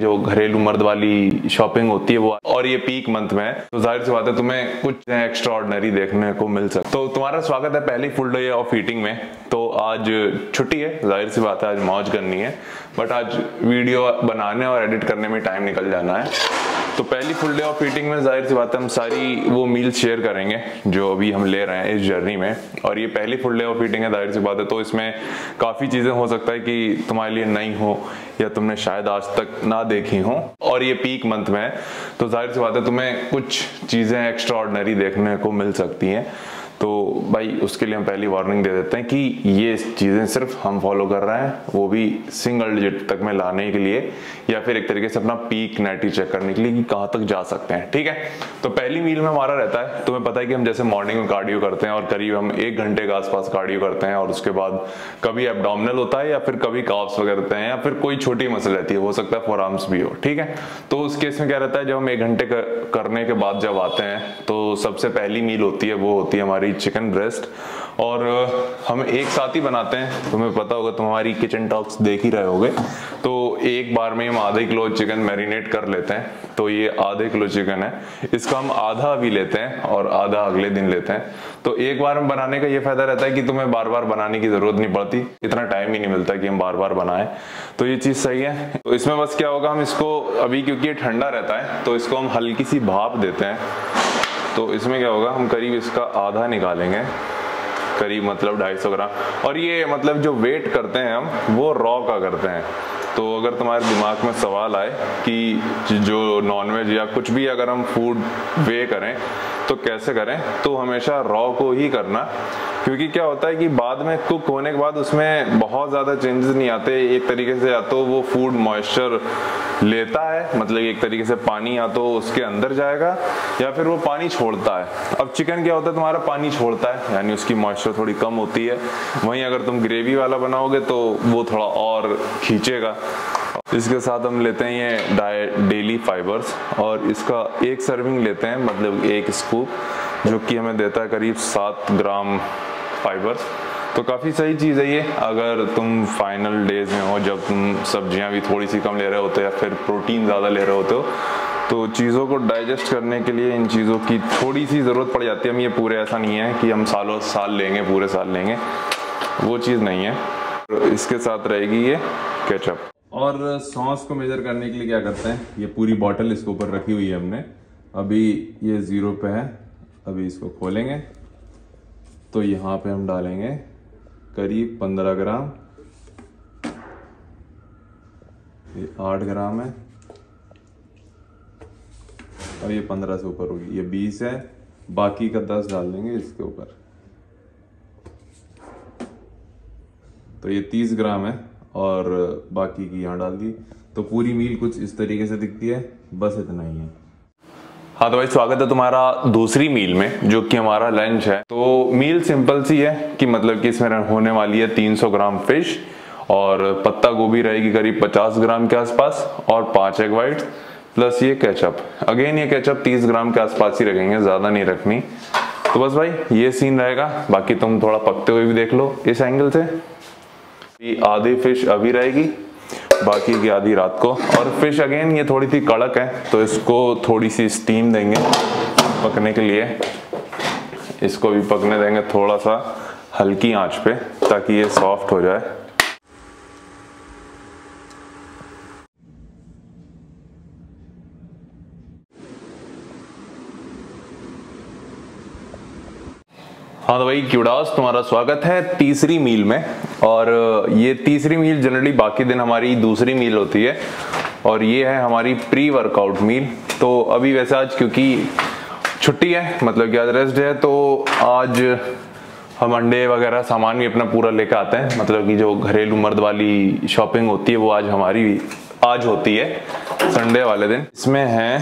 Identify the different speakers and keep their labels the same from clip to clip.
Speaker 1: जो घरेलू मर्द वाली शॉपिंग होती है वो, और ये पीक मंथ में है तो जाहिर सी बात है तुम्हें कुछ एक्स्ट्रा ऑर्डिनरी देखने को मिल सकता है। तो तुम्हारा स्वागत है पहली फुल डे ऑफ ईटिंग में। तो आज छुट्टी है, जाहिर सी बात है आज मौज करनी है, बट आज वीडियो बनाने और एडिट करने में टाइम निकल जाना है। तो पहली फुल डे ऑफ ईटिंग में जाहिर सी बात है हम सारी वो मील शेयर करेंगे जो अभी हम ले रहे हैं इस जर्नी में, और ये पहली फुल डे ऑफ ईटिंग है जाहिर सी बात है, तो इसमें काफ़ी चीज़ें हो सकता है कि तुम्हारे लिए नई हो या तुमने शायद आज तक ना देखी हो, और ये पीक मंथ में है तो जाहिर सी बात है तुम्हें कुछ चीज़ें एक्स्ट्रा ऑर्डिनरी देखने को मिल सकती हैं। तो भाई उसके लिए हम पहली वार्निंग दे देते हैं कि ये चीज़ें सिर्फ हम फॉलो कर रहे हैं, वो भी सिंगल डिजिट तक में लाने के लिए या फिर एक तरीके से अपना पीक नेटी चेक करने के लिए कि कहाँ तक जा सकते हैं। ठीक है, तो पहली मील में हमारा रहता है, तुम्हें पता है कि हम जैसे मॉर्निंग में कार्डियो करते हैं और करीब हम 1 घंटे के आसपास कार्डियो करते हैं, और उसके बाद कभी एब्डोमिनल होता है या फिर कभी काफ्स वगैरह रहते हैं या फिर कोई छोटी मसल रहती है, हो सकता है फोरआर्म्स भी हो। ठीक है, तो उस केस में क्या रहता है, जब हम 1 घंटे करने के बाद जब आते हैं तो सबसे पहली मील होती है वो होती है हमारी चिकन ब्रेस्ट, और हम एक साथ ही बनाते हैं। तुम्हें पता होगा, तुम हमारी किचन टॉक्स देख ही रहे होगे, तो एक बार में हम आधे किलो चिकन मैरिनेट कर लेते हैं। तो ये आधे किलो चिकन है, इसका हम आधा भी लेते हैं और आधा अगले दिन लेते हैं। तो एक बार में बनाने का ये फायदा रहता है कि तुम्हें बार बार बनाने की जरूरत नहीं पड़ती, इतना टाइम ही नहीं मिलता कि हम बार बार बनाएं, तो ये चीज सही है। तो इसमें बस क्या होगा, हम इसको अभी क्योंकि ये ठंडा रहता है तो इसको हम हल्की सी भाप देते हैं। तो इसमें क्या होगा, हम करीब इसका आधा निकालेंगे, करीब मतलब 250 ग्राम, और ये मतलब जो वेट करते हैं हम वो रॉ का करते हैं। तो अगर तुम्हारे दिमाग में सवाल आए कि जो नॉनवेज या कुछ भी अगर हम फूड वे करें तो कैसे करें, तो हमेशा रॉ को ही करना, क्योंकि क्या होता है कि बाद में कुक होने के बाद उसमें बहुत ज़्यादा चेंजेस नहीं आते। एक तरीके से या तो वो फूड मॉइस्चर लेता है, मतलब एक तरीके से पानी या तो उसके अंदर जाएगा या फिर वो पानी छोड़ता है। अब चिकन क्या होता है, तुम्हारा पानी छोड़ता है, यानी उसकी मॉइस्चर थोड़ी कम होती है। वहीं अगर तुम ग्रेवी वाला बनाओगे तो वो थोड़ा और खींचेगा। इसके साथ हम लेते हैं ये डेली फाइबर्स, और इसका 1 सर्विंग लेते हैं, मतलब 1 स्कूप, जो कि हमें देता है करीब 7 ग्राम फाइबर्स। तो काफ़ी सही चीज़ है ये, अगर तुम फाइनल डेज में हो जब तुम सब्जियां भी थोड़ी सी कम ले रहे होते हो या फिर प्रोटीन ज़्यादा ले रहे होते हो, तो चीज़ों को डाइजेस्ट करने के लिए इन चीज़ों की थोड़ी सी ज़रूरत पड़ जाती है। हम ये पूरे ऐसा नहीं है कि हम सालों साल लेंगे, पूरे साल लेंगे, वो चीज़ नहीं है। इसके साथ रहेगी ये केचप। और सॉस को मेजर करने के लिए क्या करते हैं, ये पूरी बॉटल इसके ऊपर रखी हुई है हमने, अभी ये 0 पे है। अभी इसको खोलेंगे तो यहाँ पे हम डालेंगे करीब 15 ग्राम, ये 8 ग्राम है, और ये 15 से ऊपर होगी, ये 20 है, बाकी का 10 डाल देंगे इसके ऊपर, तो ये 30 ग्राम है, और बाकी की यहाँ डाल दी। तो पूरी मील कुछ इस तरीके से दिखती है, बस इतना ही है। हाँ तो भाई स्वागत है तुम्हारा दूसरी मील में, जो कि हमारा लंच है। तो मील सिंपल सी है कि मतलब कि इसमें होने वाली है 300 ग्राम फिश, और पत्ता गोभी रहेगी करीब 50 ग्राम के आसपास, और 5 एग वाइट प्लस ये केचप। अगेन ये केचप 30 ग्राम के आसपास ही रखेंगे, ज्यादा नहीं रखनी। तो बस भाई ये सीन रहेगा, बाकी तुम थोड़ा पकते हुए भी देख लो इस एंगल से। आधी फिश अभी रहेगी, बाकी की आधी रात को। और फिश अगेन ये थोड़ी सी कड़क है, तो इसको थोड़ी सी स्टीम देंगे पकने के लिए, इसको भी पकने देंगे थोड़ा सा हल्की आंच पे, ताकि ये सॉफ्ट हो जाए। हाँ तो भाई क्यूडास, तुम्हारा स्वागत है तीसरी मील में। और ये तीसरी मील जनरली बाकी दिन हमारी दूसरी मील होती है, और ये है हमारी प्री वर्कआउट मील। तो अभी वैसे आज क्योंकि छुट्टी है, मतलब कि आज रेस्ट है, तो आज हम अंडे वगैरह सामान भी अपना पूरा लेकर आते हैं। मतलब कि जो घरेलू मर्द वाली शॉपिंग होती है वो आज हमारी आज होती है, संडे वाले दिन। इसमें है,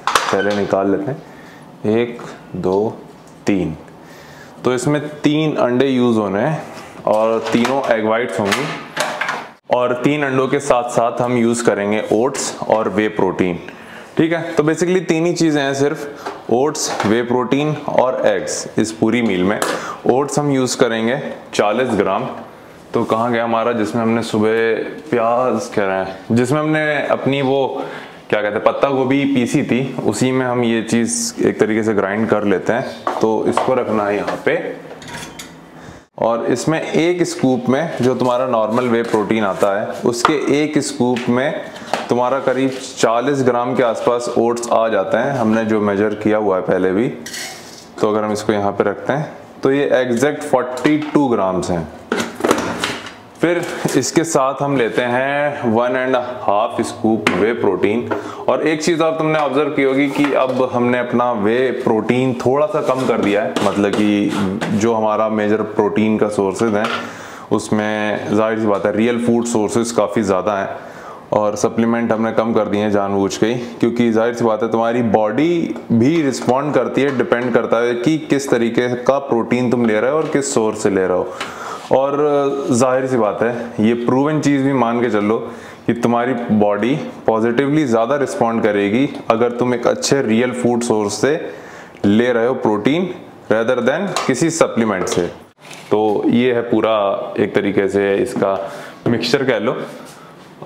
Speaker 1: पहले निकाल लेते हैं, 1 2 3, तो इसमें 3 अंडे यूज होने हैं, और तीनों एग वाइट्स होंगी, और 3 अंडों के साथ साथ हम यूज करेंगे ओट्स और वे प्रोटीन। ठीक है, तो बेसिकली 3 ही चीजें हैं सिर्फ, ओट्स, वे प्रोटीन और एग्स इस पूरी मील में। ओट्स हम यूज करेंगे 40 ग्राम, तो कहाँ गया हमारा, जिसमें हमने सुबह प्याज कह रहे हैं, जिसमें हमने अपनी वो क्या कहते हैं पत्ता गोभी पीसी थी, उसी में हम ये चीज़ एक तरीके से ग्राइंड कर लेते हैं। तो इसको रखना है यहाँ पे, और इसमें एक स्कूप में जो तुम्हारा नॉर्मल वे प्रोटीन आता है, उसके एक स्कूप में तुम्हारा करीब 40 ग्राम के आसपास ओट्स आ जाते हैं। हमने जो मेजर किया हुआ है पहले भी। तो अगर हम इसको यहाँ पे रखते हैं तो ये एग्जैक्ट 42 ग्राम्स हैं। फिर इसके साथ हम लेते हैं 1.5 स्कूप वे प्रोटीन। और एक चीज़ और तुमने ऑब्जर्व की होगी कि अब हमने अपना वे प्रोटीन थोड़ा सा कम कर दिया है, मतलब कि जो हमारा मेजर प्रोटीन का सोर्सेज हैं उसमें जाहिर सी बात है रियल फूड सोर्सेज काफ़ी ज़्यादा हैं, और सप्लीमेंट हमने कम कर दिए हैं जानबूझ के ही, क्योंकि जाहिर सी बात है तुम्हारी बॉडी भी रिस्पॉन्ड करती है, डिपेंड करता है कि किस तरीके का प्रोटीन तुम ले रहे हो और किस सोर्स से ले रहे हो। और जाहिर सी बात है ये प्रूवन चीज़ भी मान के चलो कि तुम्हारी बॉडी पॉजिटिवली ज़्यादा रिस्पॉन्ड करेगी अगर तुम एक अच्छे रियल फूड सोर्स से ले रहे हो प्रोटीन, रेदर देन किसी सप्लीमेंट से। तो ये है पूरा एक तरीके से इसका मिक्सचर कह लो।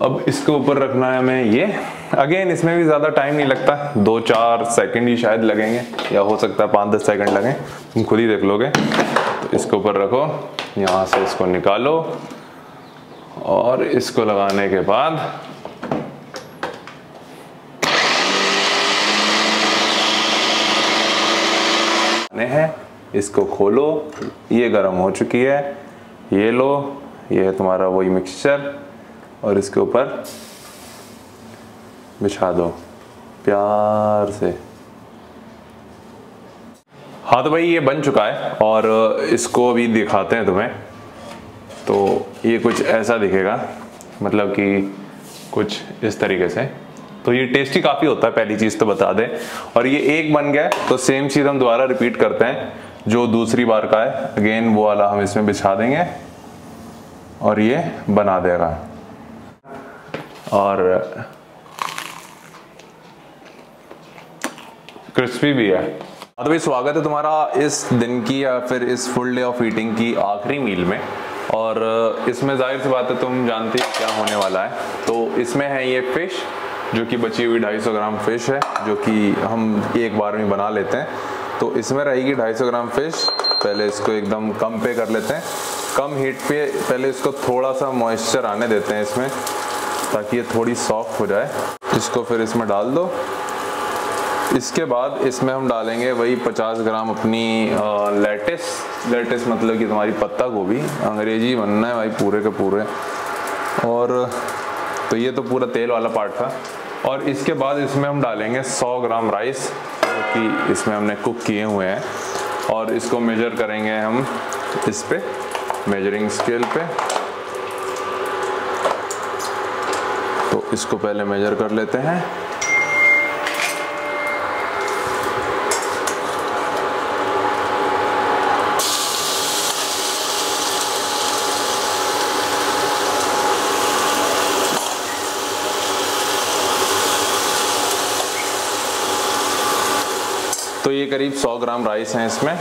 Speaker 1: अब इसके ऊपर रखना है हमें ये, अगेन इसमें भी ज़्यादा टाइम नहीं लगता, 2-4 सेकंड ही शायद लगेंगे, या हो सकता है 5-10 सेकंड लगें, तुम खुद ही देख लोगे। तो इसके ऊपर रखो, यहाँ से इसको निकालो, और इसको लगाने के बाद है इसको खोलो, ये गर्म हो चुकी है, ये लो, ये है तुम्हारा वही मिक्सचर, और इसके ऊपर बिछा दो प्यार से। हाँ तो भाई ये बन चुका है, और इसको अभी दिखाते हैं तुम्हें। तो ये कुछ ऐसा दिखेगा, मतलब कि कुछ इस तरीके से। तो ये टेस्टी काफ़ी होता है, पहली चीज़ तो बता दें। और ये एक बन गया, तो सेम चीज़ हम दोबारा रिपीट करते हैं, जो दूसरी बार का है अगेन वो वाला हम इसमें बिछा देंगे, और ये बना देगा। और क्रिस्पी भी है। तो भाई स्वागत है तुम्हारा इस दिन की या फिर इस फुल डे ऑफ ईटिंग की आखिरी मील में। और इसमें जाहिर सी बात है तुम जानते हो क्या होने वाला है। तो इसमें है ये फिश, जो कि बची हुई 250 ग्राम फिश है, जो कि हम एक बार में बना लेते हैं। तो इसमें रहेगी 250 ग्राम फिश। पहले इसको एकदम कम पे कर लेते हैं, कम हीट पे पहले इसको थोड़ा सा मॉइस्चर आने देते हैं इसमें, ताकि ये थोड़ी सॉफ्ट हो जाए। इसको फिर इसमें डाल दो। इसके बाद इसमें हम डालेंगे वही 50 ग्राम अपनी लेटिस मतलब कि तुम्हारी पत्ता गोभी, अंग्रेजी बनना है भाई पूरे के पूरे। और तो ये तो पूरा तेल वाला पार्ट था। और इसके बाद इसमें हम डालेंगे 100 ग्राम राइस, जो कि इसमें हमने कुक किए हुए हैं, और इसको मेजर करेंगे हम इस पे मेजरिंग स्केल पे। तो इसको पहले मेजर कर लेते हैं। तो ये करीब 100 ग्राम राइस हैं इसमें।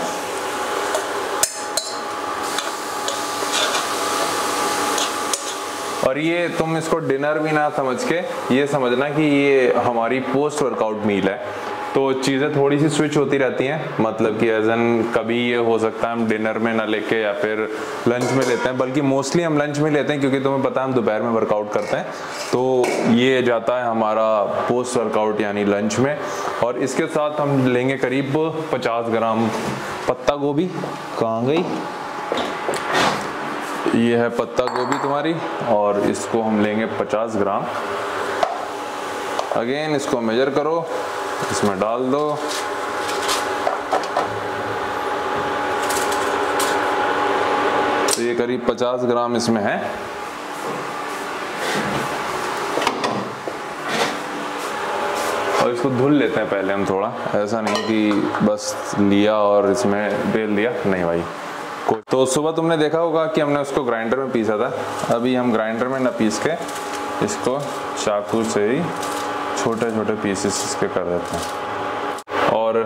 Speaker 1: और ये तुम इसको डिनर भी ना समझ के ये समझना कि ये हमारी पोस्ट वर्कआउट मील है। तो चीज़ें थोड़ी सी स्विच होती रहती हैं, मतलब कि एज एन कभी ये हो सकता है हम डिनर में ना लेके या फिर लंच में लेते हैं, बल्कि मोस्टली हम लंच में लेते हैं, क्योंकि तुम्हें पता है हम दोपहर में वर्कआउट करते हैं। तो ये जाता है हमारा पोस्ट वर्कआउट यानी लंच में। और इसके साथ हम लेंगे करीब 50 ग्राम पत्ता गोभी। कहाँ गई? ये है पत्ता गोभी तुम्हारी, और इसको हम लेंगे 50 ग्राम। अगेन इसको मेजर करो, इसमें डाल दो। तो ये करीब 50 ग्राम इसमें है। और इसको धुल लेते हैं पहले हम थोड़ा, ऐसा नहीं कि बस लिया और इसमें बेल दिया, नहीं भाई। तो सुबह तुमने देखा होगा कि हमने उसको ग्राइंडर में पीसा था। अभी हम ग्राइंडर में ना पीस के इसको चाकू से ही छोटे छोटे पीसेस इसके कर देते हैं। और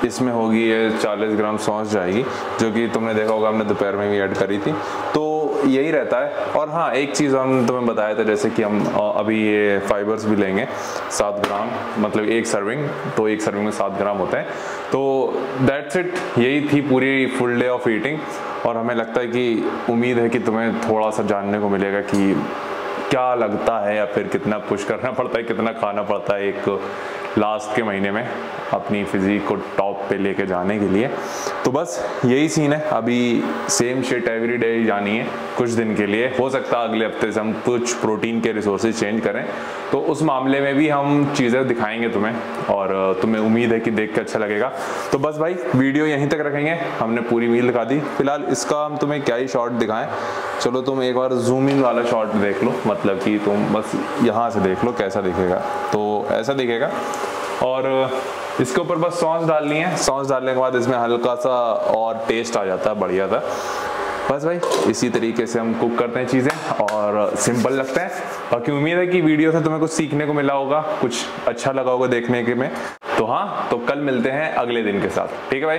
Speaker 1: इसमें होगी ये 40 ग्राम सौंफ जाएगी, जो कि तुमने देखा होगा हमने दोपहर में भी ऐड करी थी। तो यही रहता है। और हाँ, एक चीज़ हम तुम्हें बताया था, जैसे कि हम अभी ये फाइबर्स भी लेंगे 7 ग्राम, मतलब एक सर्विंग, तो एक सर्विंग में 7 ग्राम होते हैं। तो दैट्स इट, यही थी पूरी फुल डे ऑफ ईटिंग। और हमें लगता है कि उम्मीद है कि तुम्हें थोड़ा सा जानने को मिलेगा कि क्या लगता है या फिर कितना पुश करना पड़ता है, कितना खाना पड़ता है एक लास्ट के महीने में अपनी फिजिक को टॉप पे लेके जाने के लिए। तो बस यही सीन है, अभी सेम शिट एवरी डे ही जानी है कुछ दिन के लिए। हो सकता है अगले हफ्ते से हम कुछ प्रोटीन के रिसोर्सेज चेंज करें, तो उस मामले में भी हम चीज़ें दिखाएंगे तुम्हें, और तुम्हें उम्मीद है कि देख के अच्छा लगेगा। तो बस भाई वीडियो यहीं तक रखेंगे, हमने पूरी मील दिखा दी। फिलहाल इसका हम तुम्हें क्या ही शॉट दिखाएं, चलो तुम एक बार जूम इन वाला शॉट देख लो, मतलब कि तुम बस यहाँ से देख लो कैसा दिखेगा। तो ऐसा दिखेगा, और इसके ऊपर बस सॉस डालनी है। सॉस डालने के बाद इसमें हल्का सा और टेस्ट आ जाता है बढ़िया सा। बस भाई इसी तरीके से हम कुक करते हैं चीज़ें, और सिंपल लगता है। बाकी उम्मीद है कि वीडियो से तुम्हें कुछ सीखने को मिला होगा, कुछ अच्छा लगा होगा देखने के में। तो हाँ, तो कल मिलते हैं अगले दिन के साथ, ठीक है भाई।